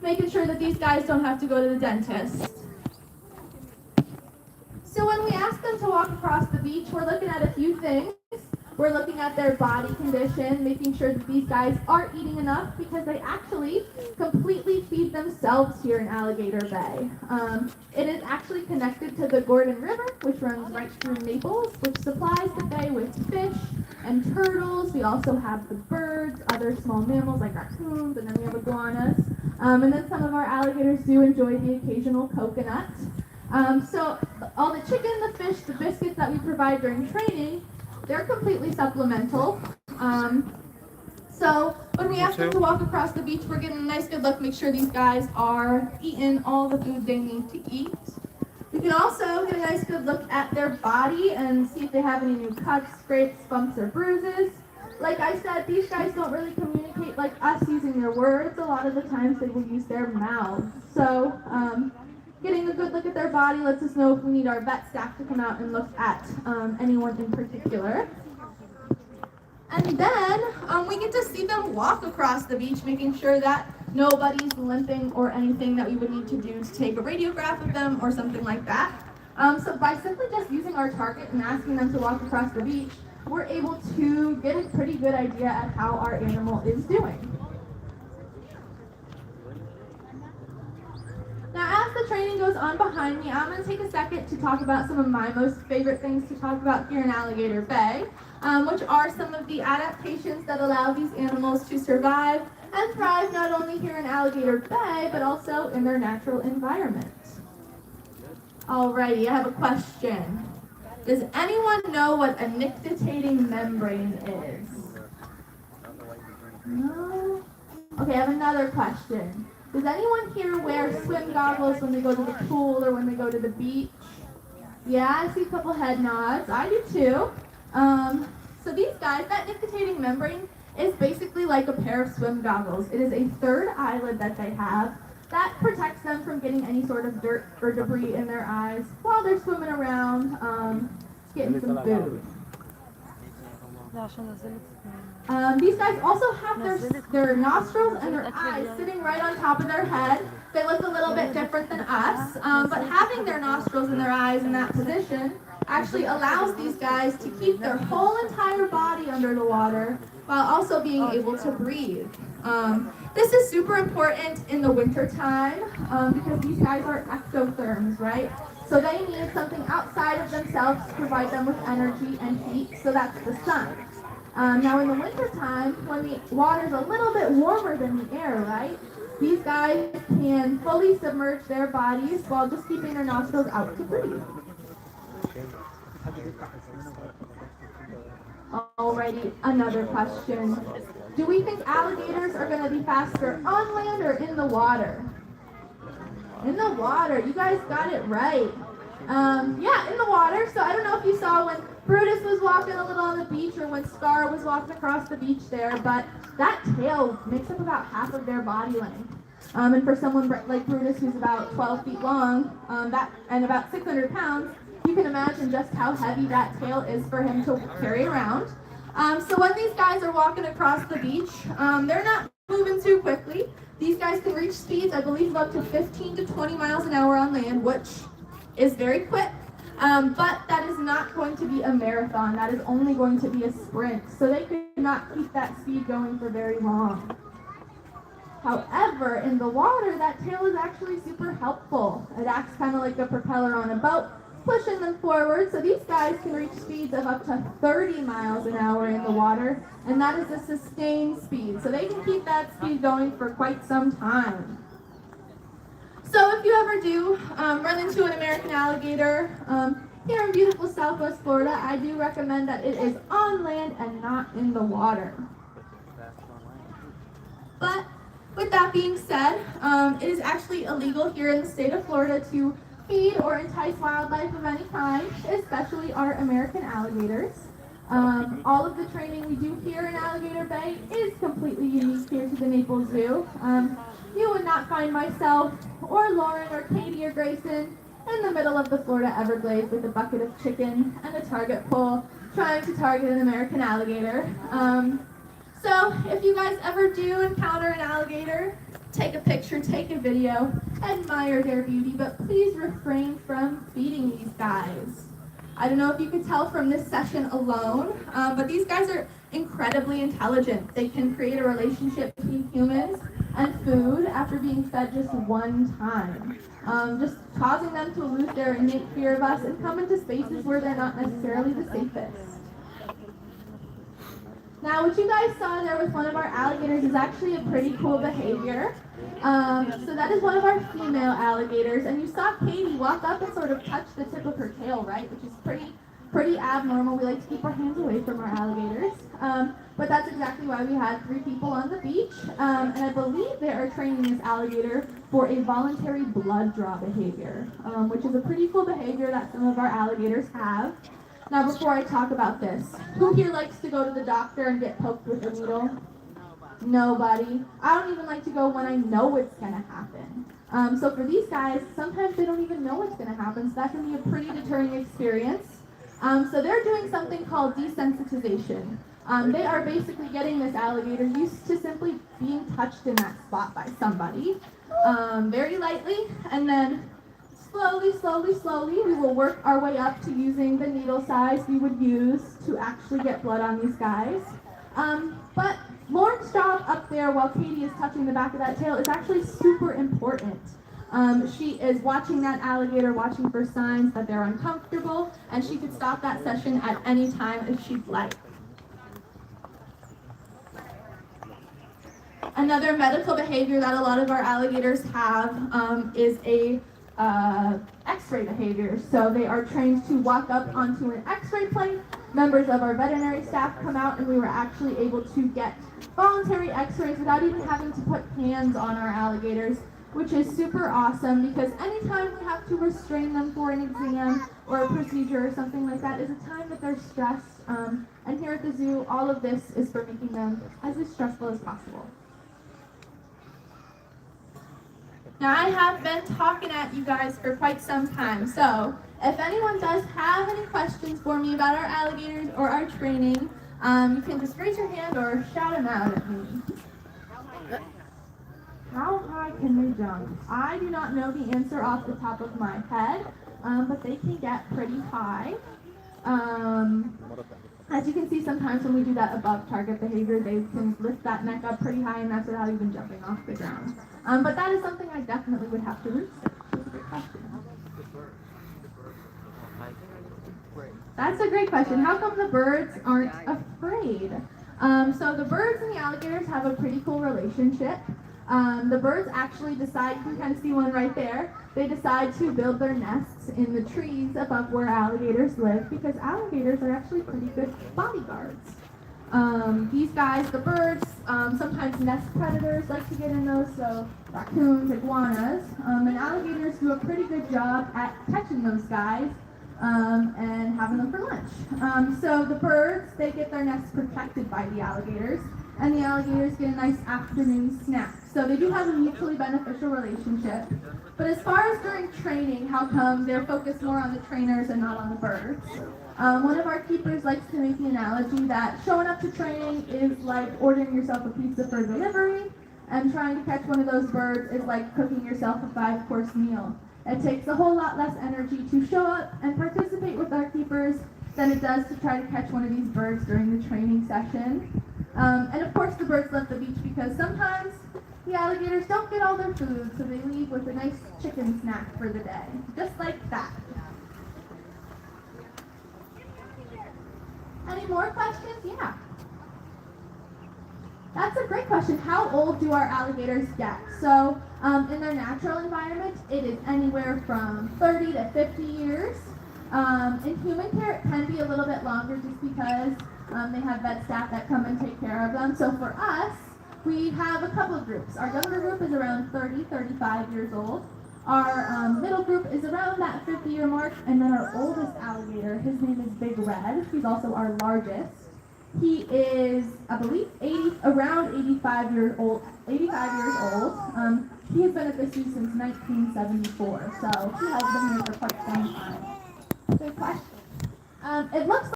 making sure that these guys don't have to go to the dentist. So when we ask them to walk across the beach, we're looking at a few things. We're looking at their body condition, making sure that these guys are eating enough because they actually completely feed themselves here in Alligator Bay. It is actually connected to the Gordon River, which runs right through Naples, which supplies the bay with fish and turtles. We also have the birds, other small mammals like raccoons, and then we have iguanas. And then some of our alligators do enjoy the occasional coconut. So all the chicken, the fish, the biscuits that we provide during training, they're completely supplemental. So when we ask them to walk across the beach, we're getting a nice good look, make sure these guys are eating all the food they need to eat. We can also get a nice good look at their body and see if they have any new cuts, scrapes, bumps, or bruises. Like I said, these guys don't really communicate like us using their words. A lot of the times they will use their mouths. So getting a good look at their body lets us know if we need our vet staff to come out and look at anyone in particular. And then we get to see them walk across the beach, making sure that nobody's limping or anything that we would need to do to take a radiograph of them or something like that. So by simply just using our target and asking them to walk across the beach, we're able to get a pretty good idea at how our animal is doing. Now, as the training goes on behind me, I'm going to take a second to talk about some of my most favorite things to talk about here in Alligator Bay, which are some of the adaptations that allow these animals to survive and thrive not only here in Alligator Bay, but also in their natural environment. Alrighty, I have a question. Does anyone know what a nictitating membrane is? No? Okay, I have another question. Does anyone here wear swim goggles when they go to the pool or when they go to the beach? Yeah, I see a couple head nods. I do too. So these guys, that nictitating membrane is basically like a pair of swim goggles. It is a third eyelid that they have that protects them from getting any sort of dirt or debris in their eyes while they're swimming around, getting some food. These guys also have their nostrils and their eyes sitting right on top of their head. They look a little bit different than us, but having their nostrils and their eyes in that position actually allows these guys to keep their whole entire body under the water while also being able to breathe. This is super important in the winter time because these guys are ectotherms, right? So they need something outside of themselves to provide them with energy and heat, so that's the sun. Now in the wintertime, when the water's a little bit warmer than the air, right, these guys can fully submerge their bodies while just keeping their nostrils out to breathe. Alrighty, another question. Do we think alligators are going to be faster on land or in the water? In the water, you guys got it right. Yeah, in the water. So I don't know if you saw when Brutus was walking a little on the beach or when Scar was walking across the beach there, but that tail makes up about half of their body length. And for someone like Brutus, who's about 12 feet long and about 600 pounds, you can imagine just how heavy that tail is for him to carry around. So when these guys are walking across the beach, they're not moving too quickly. These guys can reach speeds, I believe, of up to 15 to 20 miles an hour on land, which is very quick. But that is not going to be a marathon. That is only going to be a sprint. So they could not keep that speed going for very long. However, in the water, that tail is actually super helpful. It acts kind of like a propeller on a boat, pushing them forward. So these guys can reach speeds of up to 30 miles an hour in the water, and that is a sustained speed. So they can keep that speed going for quite some time. So if you ever do run into an American alligator here in beautiful Southwest Florida, I do recommend that it is on land and not in the water. But with that being said, it is actually illegal here in the state of Florida to feed or entice wildlife of any kind, especially our American alligators. All of the training we do here in Alligator Bay is completely unique here to the Naples Zoo. You would not find myself or Lauren or Katie or Grayson in the middle of the Florida Everglades with a bucket of chicken and a target pole trying to target an American alligator. So if you guys ever do encounter an alligator, take a picture, take a video, admire their beauty, but please refrain from feeding these guys. I don't know if you could tell from this session alone, but these guys are incredibly intelligent. They can create a relationship between humans and food after being fed just one time, just causing them to lose their innate fear of us and come into spaces where they're not necessarily the safest. Now, what you guys saw there with one of our alligators is actually a pretty cool behavior. So that is one of our female alligators, and you saw Katie walk up and sort of touch the tip of her tail, right? Which is pretty abnormal. We like to keep our hands away from our alligators. But that's exactly why we had 3 people on the beach, and I believe they are training this alligator for a voluntary blood draw behavior, which is a pretty cool behavior that some of our alligators have. Now, before I talk about this, who here likes to go to the doctor and get poked with a needle? Nobody. I don't even like to go when I know it's going to happen. So for these guys, sometimes they don't even know what's going to happen, so that can be a pretty deterring experience. So they're doing something called desensitization. They are basically getting this alligator used to simply being touched in that spot by somebody, very lightly, and then slowly, we will work our way up to using the needle size we would use to actually get blood on these guys. But Lauren's job up there while Katie is touching the back of that tail is actually super important. She is watching that alligator, watching for signs that they're uncomfortable, and she could stop that session at any time if she'd like. Another medical behavior that a lot of our alligators have is a X-ray behavior. So they are trained to walk up onto an X-ray plate. Members of our veterinary staff come out, and we were actually able to get voluntary X-rays without even having to put hands on our alligators, which is super awesome because anytime we have to restrain them for an exam or a procedure or something like that is a time that they're stressed. And here at the zoo, all of this is for making them as stressful as possible. Now, I have been talking at you guys for quite some time, so if anyone does have any questions for me about our alligators or our training, you can just raise your hand or shout them out at me. How high can they jump? I do not know the answer off the top of my head, but they can get pretty high. As you can see, sometimes when we do that above target behavior, they can lift that neck up pretty high, and that's without even jumping off the ground. But that is something I definitely would have to research. That's a great question. That's a great question. How come the birds aren't afraid? So the birds and the alligators have a pretty cool relationship. The birds actually decide, you can kind of see one right there, they decide to build their nests in the trees above where alligators live because alligators are actually pretty good bodyguards. These guys, the birds, sometimes nest predators like to get in those, so raccoons, iguanas, and alligators do a pretty good job at catching those guys and having them for lunch. So the birds, they get their nests protected by the alligators, and the alligators get a nice afternoon snack. So they do have a mutually beneficial relationship. But as far as during training, how come they're focused more on the trainers and not on the birds? One of our keepers likes to make the analogy that showing up to training is like ordering yourself a pizza for delivery, and trying to catch one of those birds is like cooking yourself a 5-course meal. It takes a whole lot less energy to show up and participate with our keepers than it does to try to catch one of these birds during the training session. And of course the birds love the beach because sometimes the alligators don't get all their food, so they leave with a nice chicken snack for the day. Just like that. Any more questions? Yeah. That's a great question. How old do our alligators get? So in their natural environment, it is anywhere from 30 to 50 years. In human care, it can be a little bit longer just because they have vet staff that come and take care of them. So for us, we have a couple of groups. Our younger group is around 30, 35 years old. Our middle group is around that 50-year mark, and then our oldest alligator, his name is Big Red. He's also our largest. He is, I believe, around 85 years old. He has been at the zoo since 1974, so he has been here for quite some time. Good question. It looks